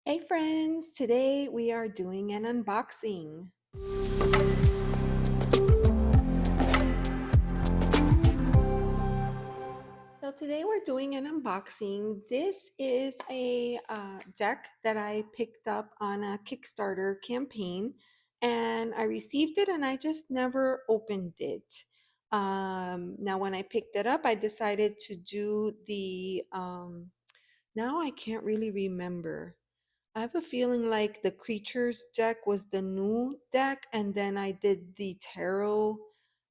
Hey friends, today we are doing an unboxing. So today we're doing an unboxing. This is a deck that I picked up on a Kickstarter campaign and I received it and I just never opened it. Now when I picked it up, I decided to do now I can't really remember. I have a feeling like the creatures deck was the new deck, and then I did the tarot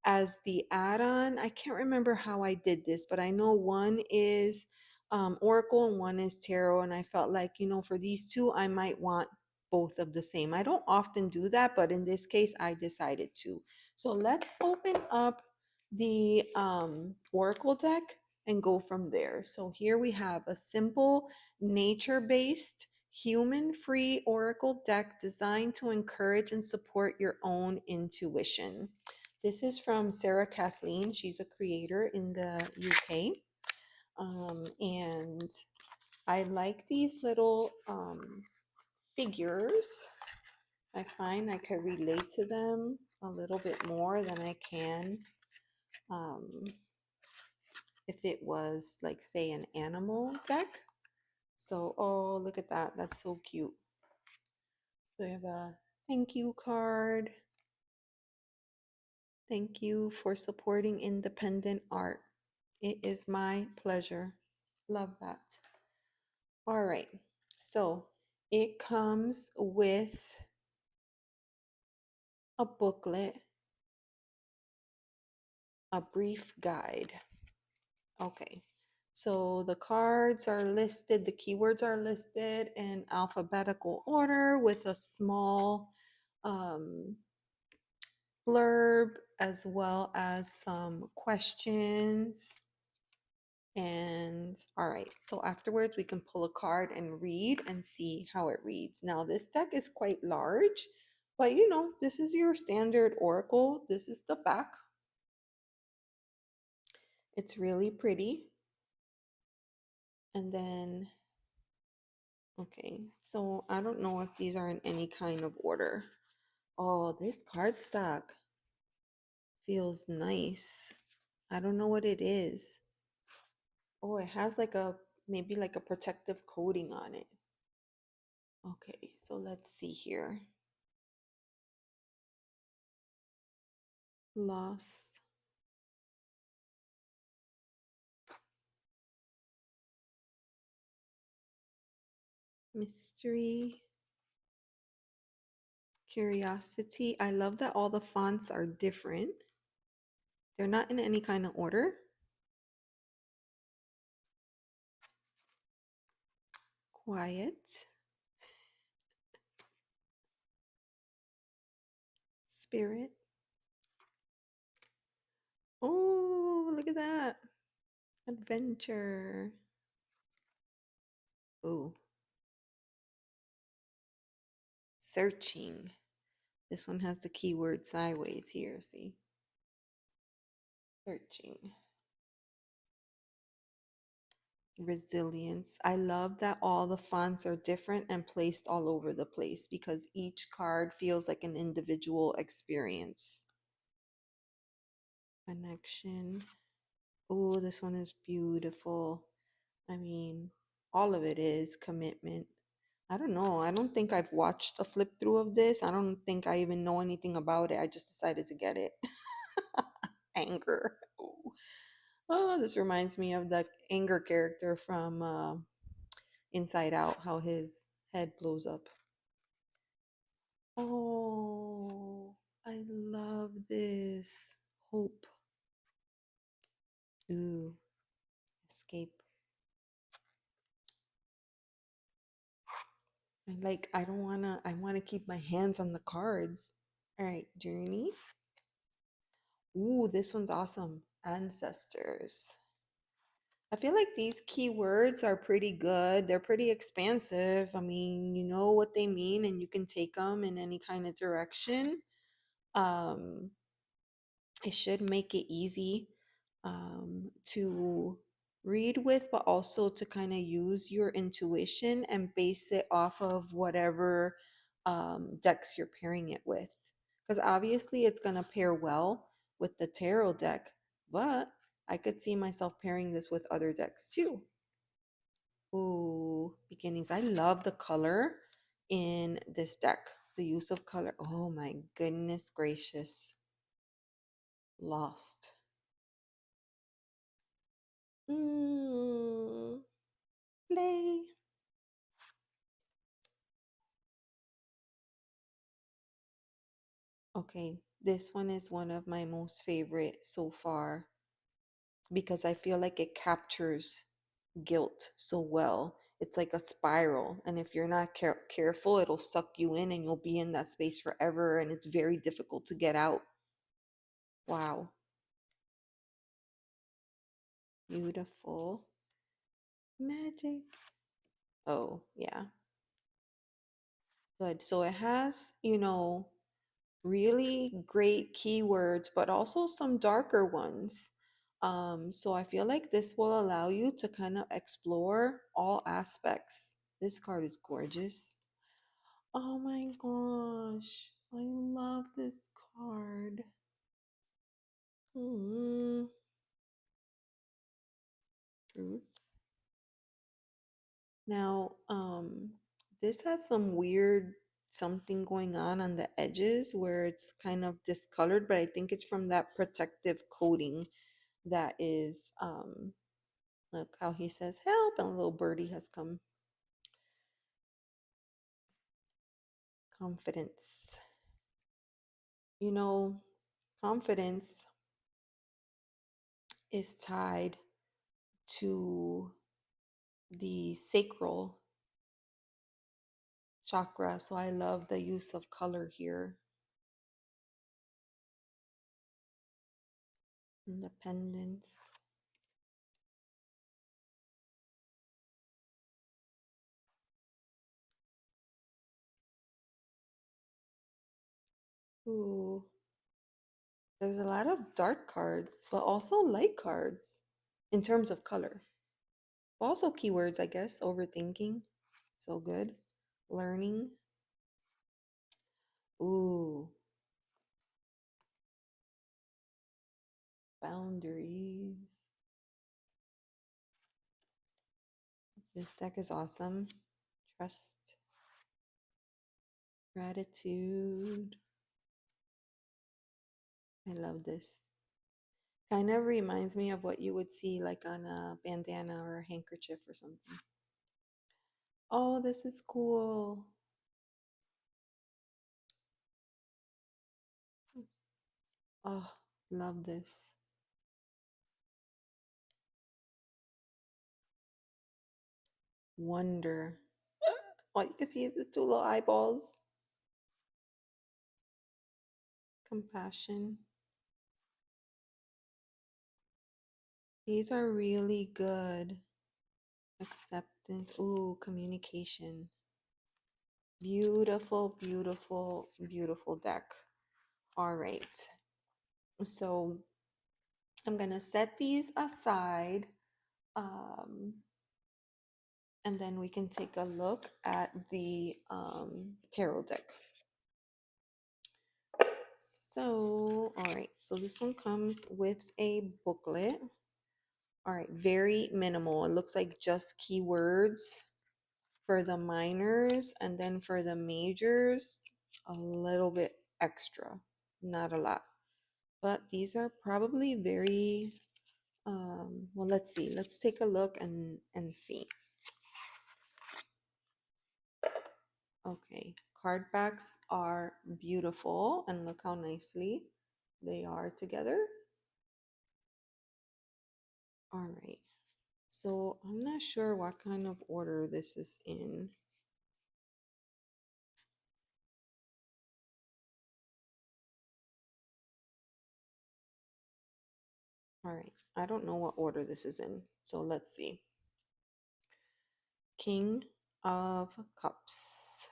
as the add-on. I can't remember how I did this, but I know one is Oracle and one is tarot, and I felt like, for these two, I might want both of the same. I don't often do that, but in this case, I decided to. So let's open up the Oracle deck and go from there. So here we have a simple nature-based human-free oracle deck designed to encourage and support your own intuition. This is from Sara Kathleen. She's a creator in the UK. And I like these little figures. I find I can relate to them a little bit more than I can um, if it was like, say, an animal deck. So, oh, look at that. That's so cute. So I have a thank you card. Thank you for supporting independent art. It is my pleasure. Love that. All right. So it comes with a booklet, a brief guide. Okay. So the cards are listed, the keywords are listed in alphabetical order with a small um, blurb as well as some questions. And all right, so afterwards we can pull a card and read and see how it reads. Now this deck is quite large, but this is your standard oracle. This is the back. It's really pretty. And then, okay, so I don't know if these are in any kind of order. Oh, this cardstock feels nice. I don't know what it is. Oh, it has like maybe like a protective coating on it. Okay, so let's see here. Loss, mystery, curiosity. I love that all the fonts are different. They're not in any kind of order. Quiet, spirit. Oh, look at that. Adventure. Oh, searching. This one has the keyword sideways here, see? Searching. Resilience. I love that all the fonts are different and placed all over the place because each card feels like an individual experience. Connection. Oh, this one is beautiful. I mean, all of it is commitment. I don't know. I don't think I've watched a flip through of this. I don't think I even know anything about it. I just decided to get it. Anger. Oh, this reminds me of the anger character from Inside Out, how his head blows up. Oh, I love this. Hope. Ooh, escape. I don't wanna, I wanna keep my hands on the cards. All right, journey. Ooh, this one's awesome. Ancestors. I feel like these keywords are pretty good. They're pretty expansive. I mean, you know what they mean and you can take them in any kind of direction. Um, it should make it easy to read with, but also to kind of use your intuition and base it off of whatever decks you're pairing it with. Because obviously it's going to pair well with the tarot deck, but I could see myself pairing this with other decks too. Ooh, beginnings. I love the color in this deck. The use of color. Oh my goodness gracious. Lost. Mm, play. Okay, this one is one of my most favorite so far because I feel like it captures guilt so well. It's like a spiral, and if you're not careful, it'll suck you in and you'll be in that space forever, and it's very difficult to get out. Wow, beautiful magic. Oh, yeah, good. So it has, really great keywords, but also some darker ones. So I feel like this will allow you to kind of explore all aspects. This card is gorgeous. Oh my gosh, I love this card. Mm, truth. Now, this has some weird something going on the edges where it's kind of discolored, but I think it's from that protective coating that is look how he says help and a little birdie has come. Confidence. You know, confidence is tied to the sacral chakra, so I love the use of color here. Independence. Ooh, there's a lot of dark cards, but also light cards in terms of color. Also keywords, I guess. Overthinking. So good. Learning. Ooh, boundaries. This deck is awesome. Trust, gratitude. I love this. Kind of reminds me of what you would see like on a bandana or a handkerchief or something. Oh, this is cool. Oh, love this. Wonder. All you can see is the two little eyeballs. Compassion. These are really good. Acceptance. Ooh, communication. Beautiful, beautiful, beautiful deck. All right. So I'm going to set these aside, um, and then we can take a look at the tarot deck. So, all right. So this one comes with a booklet. All right. Very minimal. It looks like just keywords for the minors, and then for the majors, a little bit extra. Not a lot. But these are probably very well, let's see. Let's take a look and see. Okay, card backs are beautiful, and look how nicely they are together. All right, so I'm not sure what kind of order this is in. All right, I don't know what order this is in, so let's see. King of Cups.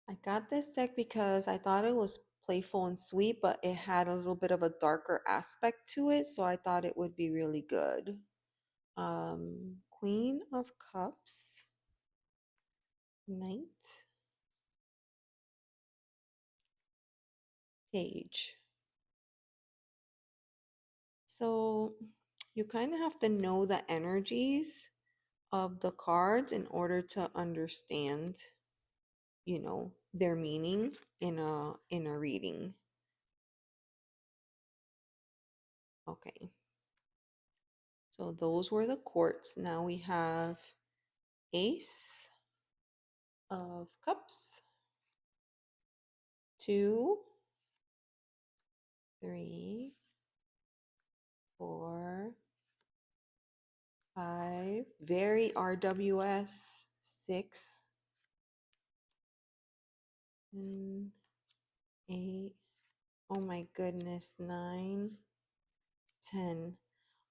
I got this deck because I thought it was playful and sweet, but it had a little bit of a darker aspect to it, so I thought it would be really good. Queen of Cups, Knight, Page. So you kind of have to know the energies of the cards in order to understand, their meaning in a reading. Okay. So those were the courts. Now we have Ace of Cups, 2, 3, 4, 5. Very RWS. 6 and 8. Oh my goodness. 9, 10.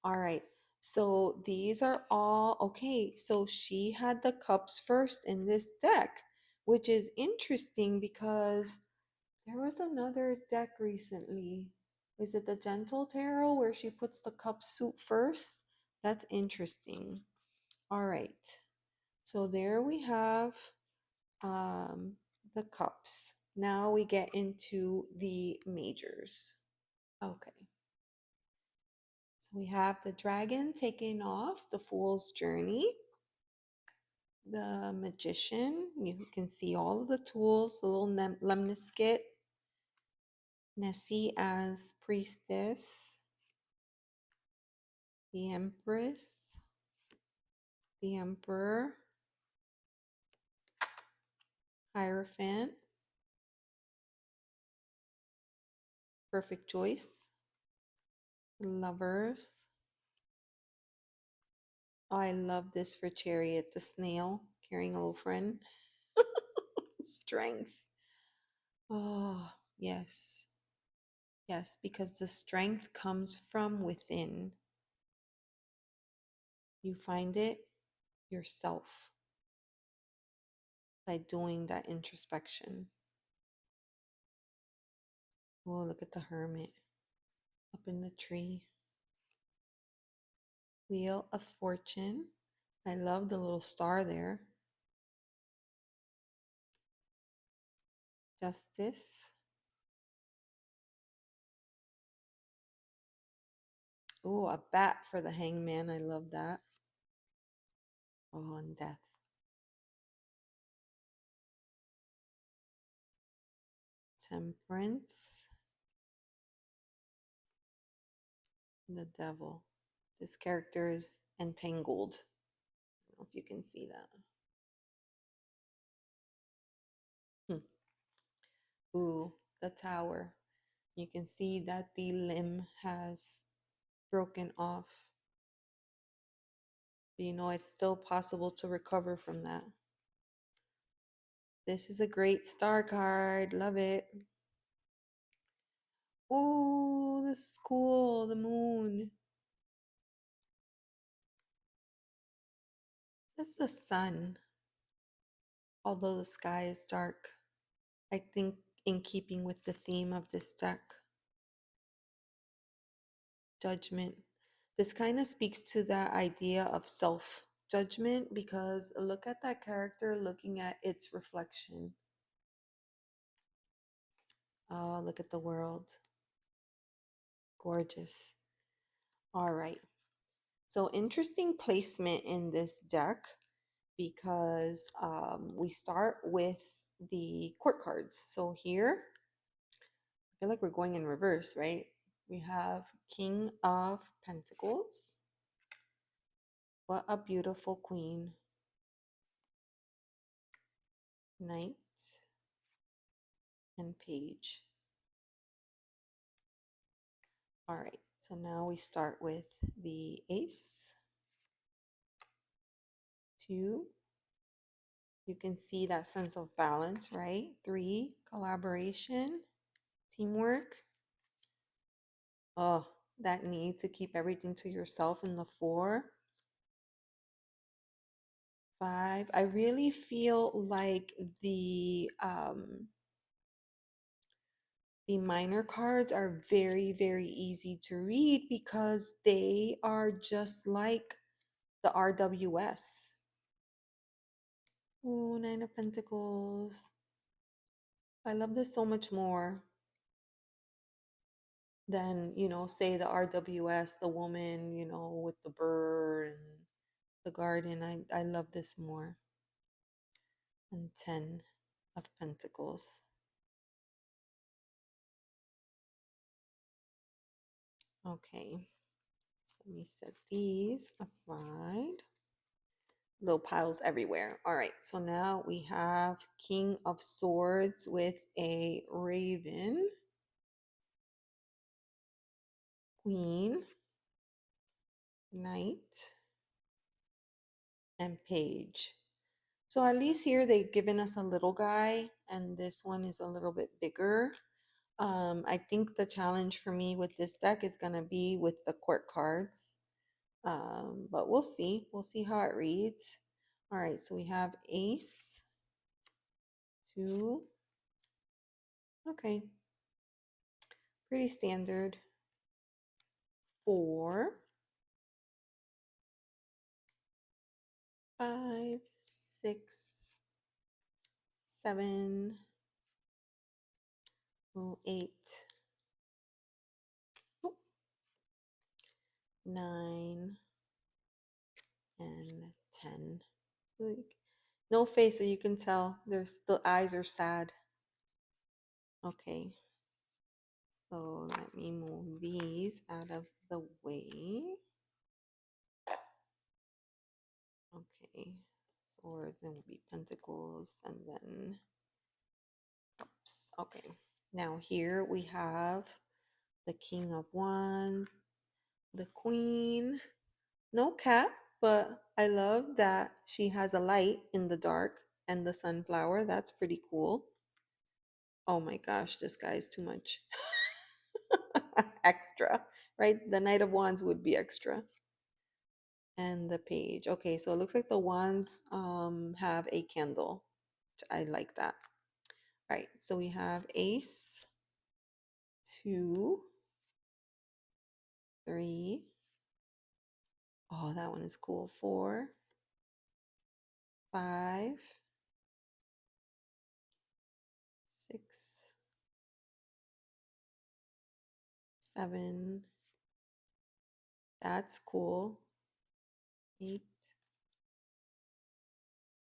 All right. So these are all okay. So she had the cups first in this deck, which is interesting because there was another deck recently. Is it the Gentle Tarot where she puts the cup suit first? That's interesting. All right. So there we have um, the cups. Now we get into the majors. Okay. So we have the dragon taking off, the fool's journey, the magician. You can see all of the tools, the little lemniscate, Nessie as priestess, the empress, the emperor, hierophant, perfect choice, lovers. Oh, I love this for chariot, the snail carrying a little friend. Strength. Oh, yes. Yes, because the strength comes from within. You find it yourself by doing that introspection. Oh, look at the hermit up in the tree. Wheel of Fortune. I love the little star there. Justice. Oh, a bat for the hangman. I love that. Oh, and death. Temperance. The devil. This character is entangled. I don't know if you can see that. Ooh, the tower. You can see that the limb has broken off. But it's still possible to recover from that. This is a great star card. Love it. Oh, this is cool. The moon. That's the sun. Although the sky is dark. I think in keeping with the theme of this deck. Judgment. This kind of speaks to that idea of self judgment because look at that character looking at its reflection. Oh, look at the world. Gorgeous. All right. So interesting placement in this deck because we start with the court cards. So here, I feel like we're going in reverse, right? We have King of Pentacles. What a beautiful queen. Knight and Page. All right, so now we start with the Ace. 2. You can see that sense of balance, right? 3, collaboration, teamwork. Oh, that need to keep everything to yourself in the 4. 5. I really feel like the The minor cards are very, very easy to read because they are just like the RWS. Oh, Nine of Pentacles. I love this so much more than, say the RWS, the woman, with the bird and the garden. I love this more. And 10 of Pentacles. Okay, so let me set these aside. Little piles everywhere. All right, so now we have King of Swords with a raven, Queen, Knight, and Page. So at least here they've given us a little guy, and this one is a little bit bigger. I think the challenge for me with this deck is going to be with the court cards. But we'll see. We'll see how it reads. All right, so we have ace, two. Okay, pretty standard. Four, five, six, seven, oh, eight, oh, nine, and 10. Like, no face, but you can tell there's the eyes are sad. Okay, so let me move these out of the way. Okay, swords and will be pentacles, and then cups. Okay, now here we have the King of Wands, the Queen. No cap, but I love that she has a light in the dark and the sunflower. That's pretty cool. Oh my gosh, this guy is too much. Extra, right? The Knight of Wands would be extra. And the page. Okay, so it looks like the wands have a candle. I like that. All right, so we have ace, two, three. Oh, that one is cool. Four, five, six, seven. That's cool. Eight,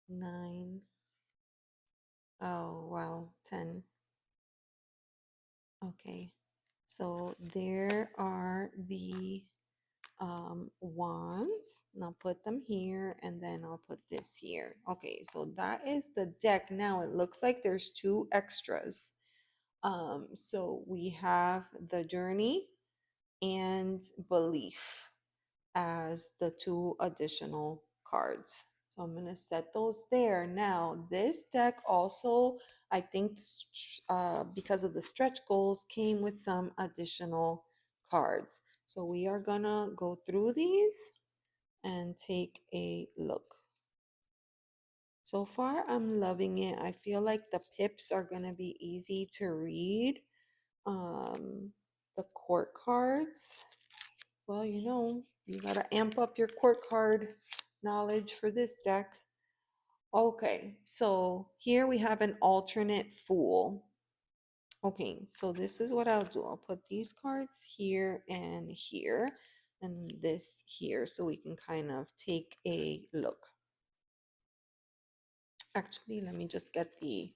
nine. Oh, wow. 10. Okay. So there are the wands. Now put them here and then I'll put this here. Okay, so that is the deck. Now it looks like there's two extras. So we have the journey and belief as the two additional cards. So I'm going to set those there. Now, this deck also, I think, because of the stretch goals, came with some additional cards. So we are going to go through these and take a look. So far, I'm loving it. I feel like the pips are going to be easy to read. The court cards, well, you gotta amp up your court card knowledge for this deck. Okay, so here we have an alternate fool. Okay, so this is what I'll do. I'll put these cards here and here, and this here, so we can kind of take a look. Actually, let me just get the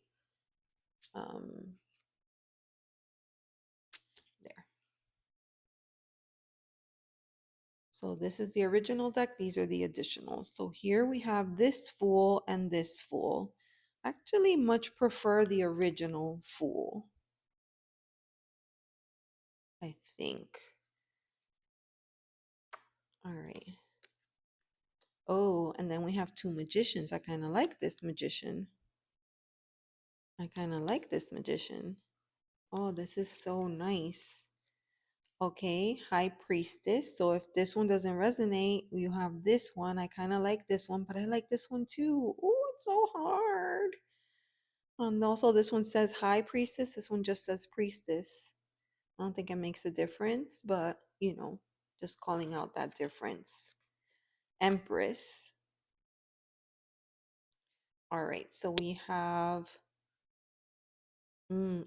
there. So this is the original deck. These are the additionals. So here we have this fool and this fool. Actually, much prefer the original fool, I think. All right. Oh, and then we have two magicians. I kind of like this magician. I kind of like this magician. Oh, this is so nice. Okay, High Priestess. So if this one doesn't resonate, you have this one. I kind of like this one, but I like this one too. Oh, it's so hard. And also, this one says High Priestess. This one just says Priestess. I don't think it makes a difference, but just calling out that difference. Empress. All right, so we have.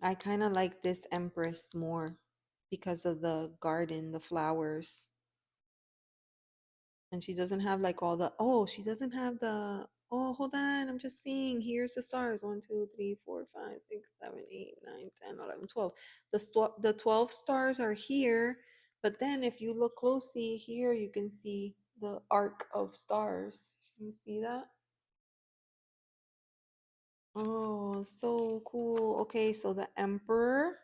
I kind of like this Empress more because of the garden, the flowers. And she doesn't have like all the, oh, she doesn't have the, oh, hold on. I'm just seeing. Here's the stars: one, 2, 3, 4, 5, 6, 7, 8, 9, 10, 11, 12. The 12 stars are here. But then if you look closely here, you can see the arc of stars. You see that? Oh, so cool. Okay, so the Emperor.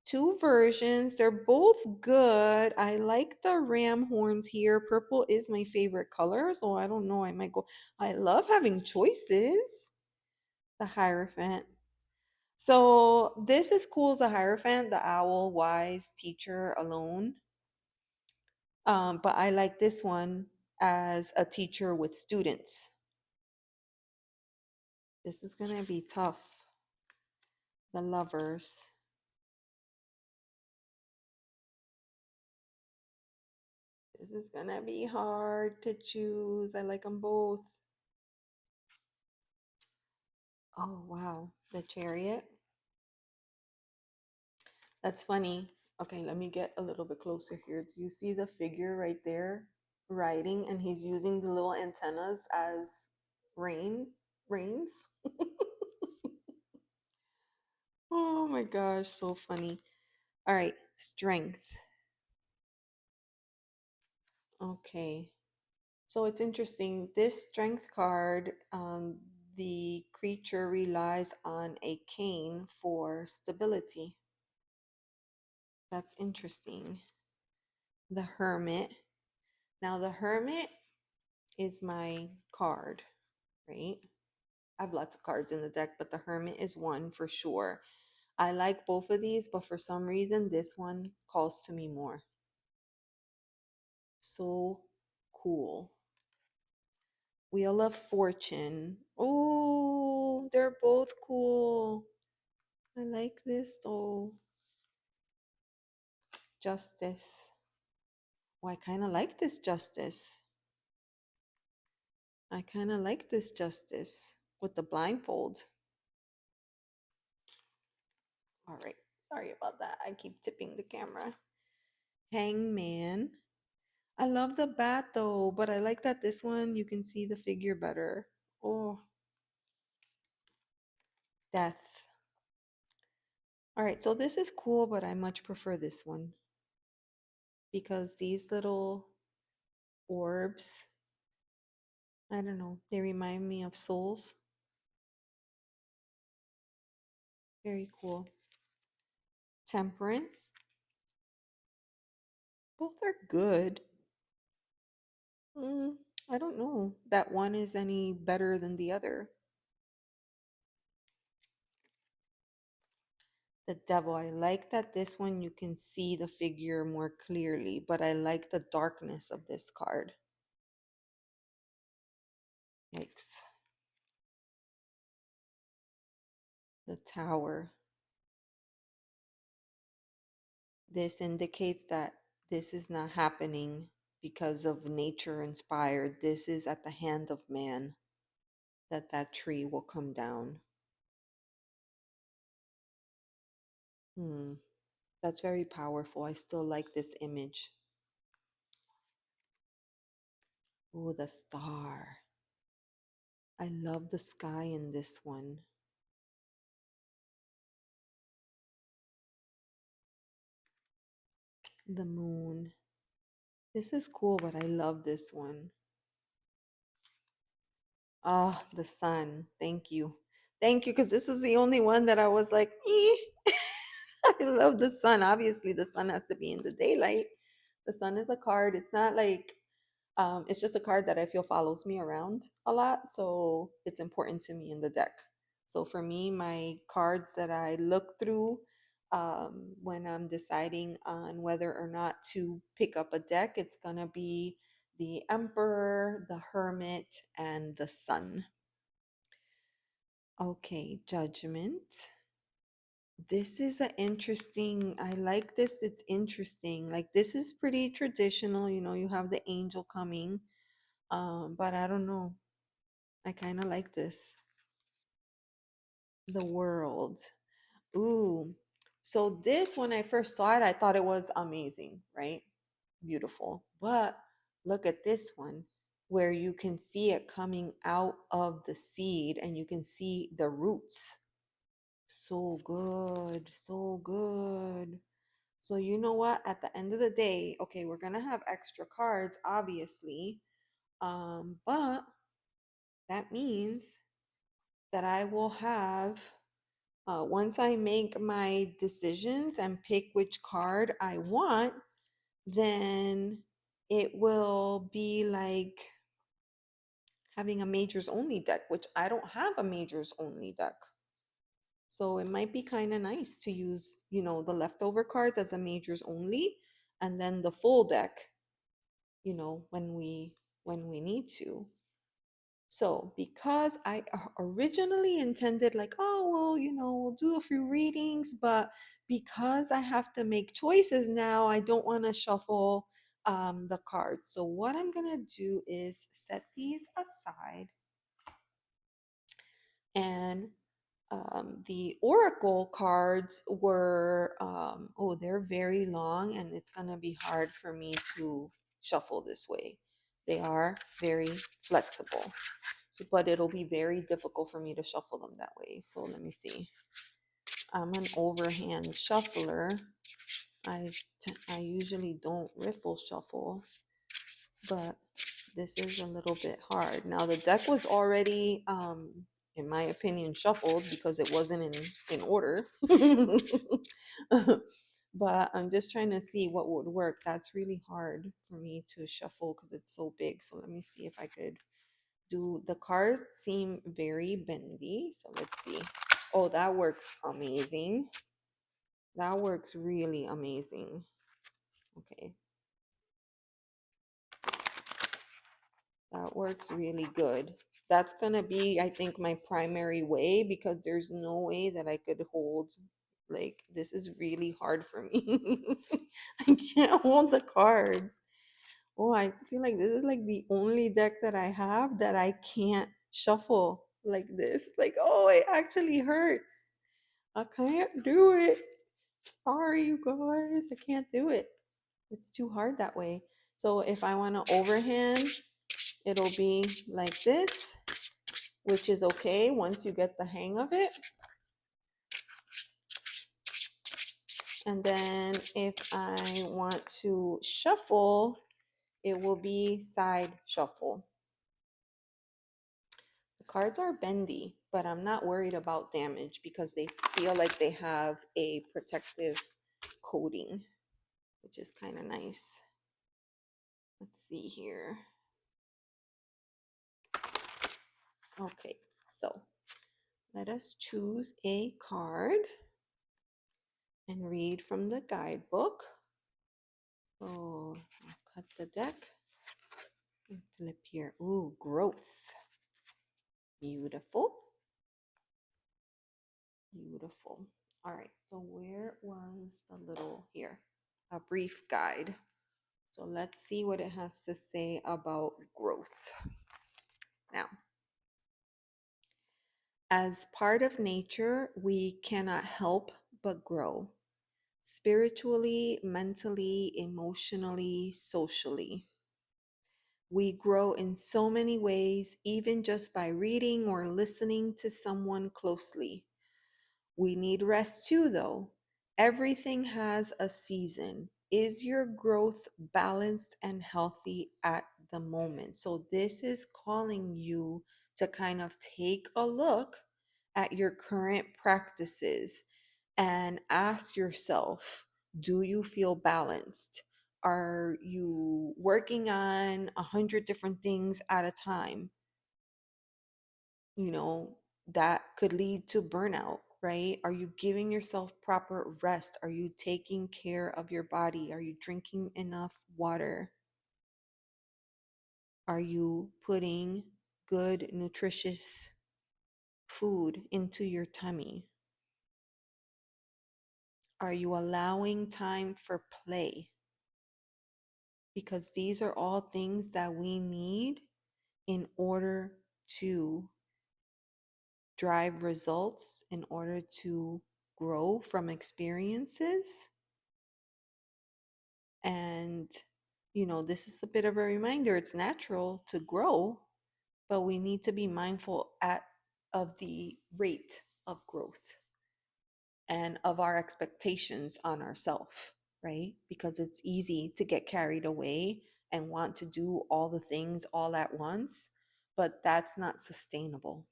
Two versions. They're both good. I like the ram horns here. Purple is my favorite color, so I don't know. I might go. I love having choices. The Hierophant. So this is cool as a Hierophant, the owl, wise, teacher, alone. But I like this one as a teacher with students. This is gonna be tough. The lovers. This is gonna be hard to choose. I like them both. Oh, wow. The chariot. That's funny. Okay, let me get a little bit closer here. Do you see the figure right there riding and he's using the little antennas as reins? Oh my gosh, so funny. All right, strength. Okay. So it's interesting. This strength card, the creature relies on a cane for stability. That's interesting. The hermit. Now, the hermit is my card, right? I have lots of cards in the deck, but the hermit is one for sure. I like both of these, but for some reason, this one calls to me more. So cool. Wheel of Fortune. Oh, they're both cool. I like this though. Justice. Oh, I kind of like this justice. I kind of like this justice with the blindfold. All right. Sorry about that. I keep tipping the camera. Hangman. I love the bat though, but I like that this one you can see the figure better. Oh, death. All right, so this is cool, but I much prefer this one because these little orbs, I don't know, they remind me of souls. Very cool. Temperance. Both are good. Mm, I don't know that one is any better than the other. The devil. I like that this one you can see the figure more clearly, but I like the darkness of this card. Yikes. The tower. This indicates that this is not happening because of nature inspired. This is at the hand of man that that tree will come down. Hmm. That's very powerful. I still like this image. Oh, the star. I love the sky in this one. The moon. This is cool, but I love this one. Ah, the sun. Thank you. Thank you, because this is the only one that I was like, I love the sun. Obviously, the sun has to be in the daylight. The sun is a card. It's not like, it's just a card that I feel follows me around a lot. So it's important to me in the deck. So for me, my cards that I look through when I'm deciding on whether or not to pick up a deck, it's going to be the Emperor, the Hermit, and the Sun. Okay, judgment. This is an interesting, I like this. It's interesting. Like this is pretty traditional, you have the angel coming. But I don't know. I kind of like this. The world. Ooh. So this, when I first saw it, I thought it was amazing, right? Beautiful. But look at this one where you can see it coming out of the seed and you can see the roots. So good. So good. So you know what? At the end of the day, okay, we're gonna have extra cards, obviously. But that means that I will have once I make my decisions and pick which card I want, then it will be like having a majors only deck, which I don't have a majors only deck. So it might be kind of nice to use, the leftover cards as a majors only and then the full deck, when we need to. So, because I originally intended, like, oh, well, we'll do a few readings, but because I have to make choices now, I don't want to shuffle the cards. So, what I'm going to do is set these aside, and the oracle cards were, they're very long, and it's going to be hard for me to shuffle this way. They are very flexible. So, but it'll be very difficult for me to shuffle them that way. So let me see. I'm an overhand shuffler. I usually don't riffle shuffle, but this is a little bit hard. Now the deck was already, in my opinion, shuffled because it wasn't in order. But I'm just trying to see what would work. That's really hard for me to shuffle because it's so big. So let me see if I could do. The cards seem very bendy, so let's see. Oh, that works amazing. That works really amazing. Okay, that works really good. That's gonna be, I think, my primary way because there's no way that I could hold, like, this is really hard for me. I can't hold the cards. Oh, I feel like this is like the only deck that I have that I can't shuffle like this. Like, oh, it actually hurts. I can't do it. Sorry, you guys. I can't do it. It's too hard that way. So if I want to overhand, it'll be like this, which is okay once you get the hang of it. And then if I want to shuffle, it will be side shuffle. The cards are bendy, but I'm not worried about damage because they feel like they have a protective coating, which is kind of nice. Let's see here. Okay, so let us choose a card and read from the guidebook. So I'll cut the deck and flip here. Ooh, growth. Beautiful. Beautiful. All right, so where was the little here? A brief guide. So let's see what it has to say about growth. Now, as part of nature, we cannot help but grow spiritually, mentally, emotionally, socially. We grow in so many ways, even just by reading or listening to someone closely. We need rest too, though. Everything has a season. Is your growth balanced and healthy at the moment? So, this is calling you to kind of take a look at your current practices and ask yourself, do you feel balanced? Are you working on 100 different things at a time? You know, that could lead to burnout, right? Are you giving yourself proper rest? Are you taking care of your body? Are you drinking enough water? Are you putting good, nutritious food into your tummy? Are you allowing time for play? Because these are all things that we need in order to drive results, in order to grow from experiences. And, this is a bit of a reminder, it's natural to grow, but we need to be mindful of the rate of growth and of our expectations on ourselves, right? Because it's easy to get carried away and want to do all the things all at once, but that's not sustainable.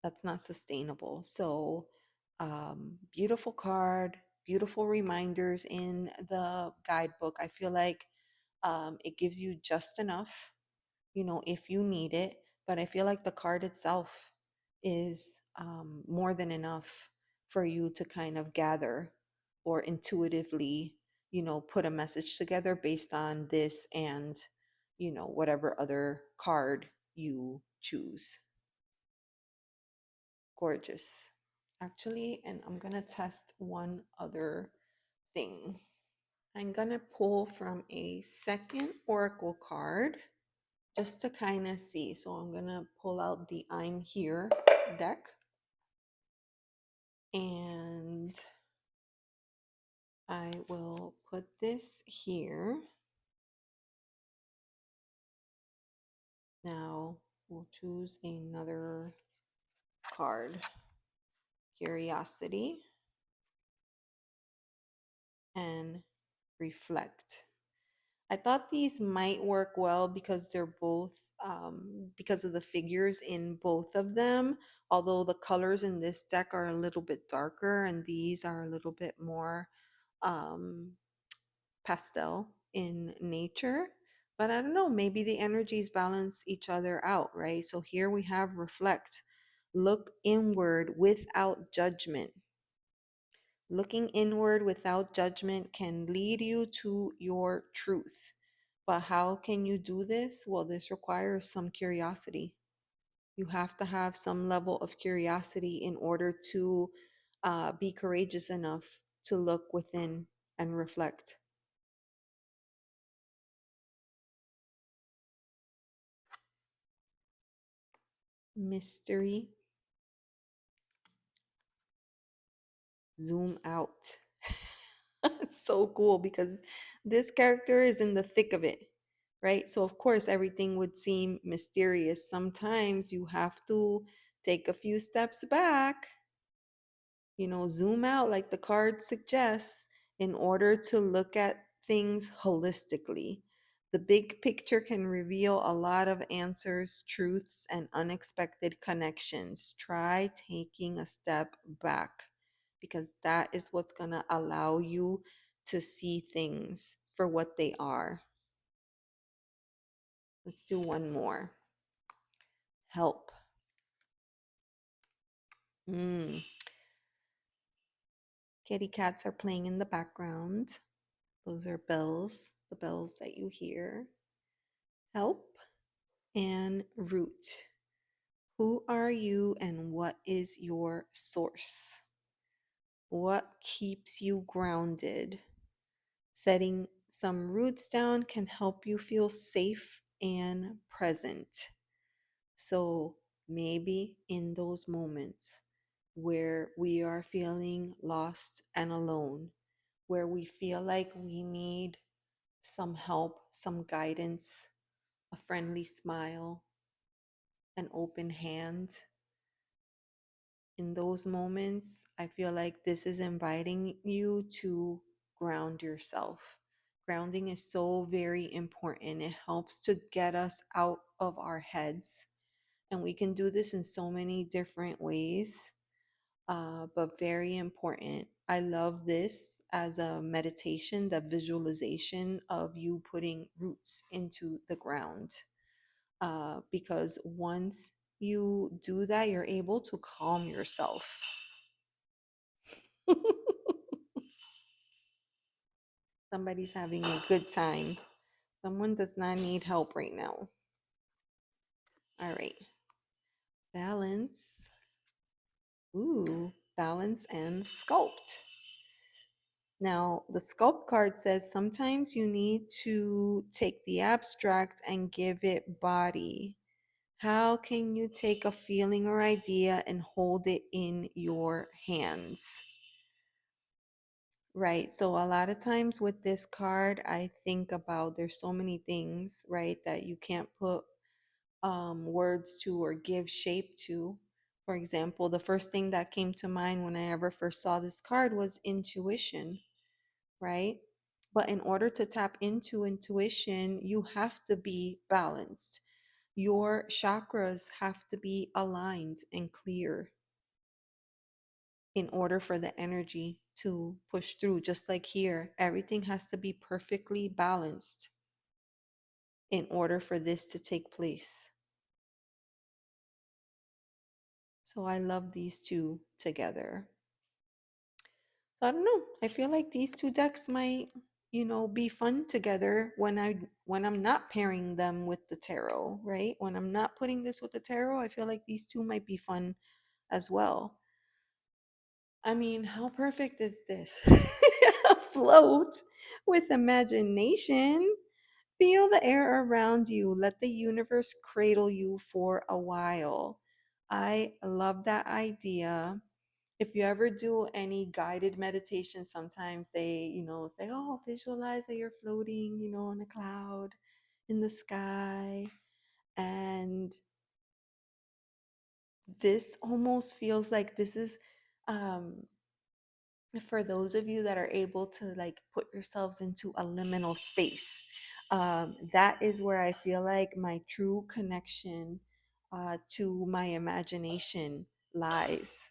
That's not sustainable. So, beautiful card, beautiful reminders in the guidebook. I feel like it gives you just enough, if you need it. But I feel like the card itself is more than enough for you to kind of gather or intuitively, put a message together based on this and, whatever other card you choose. Gorgeous. Actually, and I'm going to test one other thing. I'm going to pull from a second oracle card just to kind of see. So I'm going to pull out the I'm Here deck. And I will put this here. Now we'll choose another card. Curiosity and reflect. I thought these might work well because they're both, because of the figures in both of them. Although the colors in this deck are a little bit darker and these are a little bit more um, pastel in nature. But I don't know, maybe the energies balance each other out, right? So here we have reflect, look inward without judgment. Looking inward without judgment can lead you to your truth. But how can you do this? Well, this requires some curiosity. You have to have some level of curiosity in order to be courageous enough to look within and reflect. Mystery, zoom out. It's so cool because this character is in the thick of it, right? So, of course, everything would seem mysterious. Sometimes you have to take a few steps back, zoom out like the card suggests in order to look at things holistically. The big picture can reveal a lot of answers, truths, and unexpected connections. Try taking a step back because that is what's going to allow you to see things for what they are. Let's do one more. Help. Mm. Kitty cats are playing in the background. Those are bells, the bells that you hear. Help and root. Who are you and what is your source? What keeps you grounded? Setting some roots down can help you feel safe and present. So maybe in those moments where we are feeling lost and alone, where we feel like we need some help, some guidance, a friendly smile, an open hand. In those moments, I feel like this is inviting you to ground yourself. Grounding is so very important. It helps to get us out of our heads. And we can do this in so many different ways, but very important. I love this as a meditation, the visualization of you putting roots into the ground. Because once you do that, you're able to calm yourself. Somebody's having a good time. Someone does not need help right now. All right. Balance. Ooh, balance and sculpt. Now, the sculpt card says sometimes you need to take the abstract and give it body. How can you take a feeling or idea and hold it in your hands? Right. So a lot of times with this card, I think about there's so many things, right, that you can't put words to or give shape to. For example, the first thing that came to mind when I ever first saw this card was intuition, right? But in order to tap into intuition, you have to be balanced. Your chakras have to be aligned and clear in order for the energy to push through. Just like here, everything has to be perfectly balanced in order for this to take place. So I love these two together. So I don't know. I feel like these two decks might, be fun together when I'm not pairing them with the tarot, right? When I'm not putting this with the tarot, I feel like these two might be fun as well. I mean, how perfect is this? Afloat with imagination. Feel the air around you. Let the universe cradle you for a while. I love that idea. If you ever do any guided meditation, sometimes they, say, oh, visualize that you're floating, on a cloud in the sky. And this almost feels like this is um, for those of you that are able to like put yourselves into a liminal space. That is where I feel like my true connection to my imagination lies.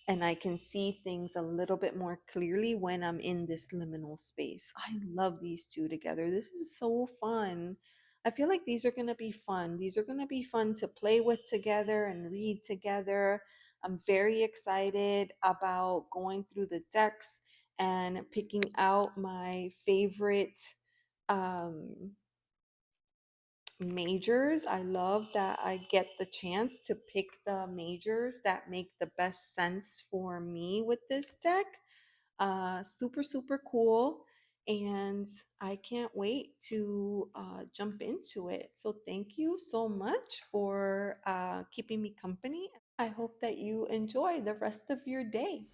And I can see things a little bit more clearly when I'm in this liminal space. I love these two together. This is so fun. I feel like these are going to be fun. These are going to be fun to play with together and read together. I'm very excited about going through the decks and picking out my favorite um, majors. I love that I get the chance to pick the majors that make the best sense for me with this deck. Super, super cool. And I can't wait to jump into it. So, thank you so much for keeping me company. I hope that you enjoy the rest of your day.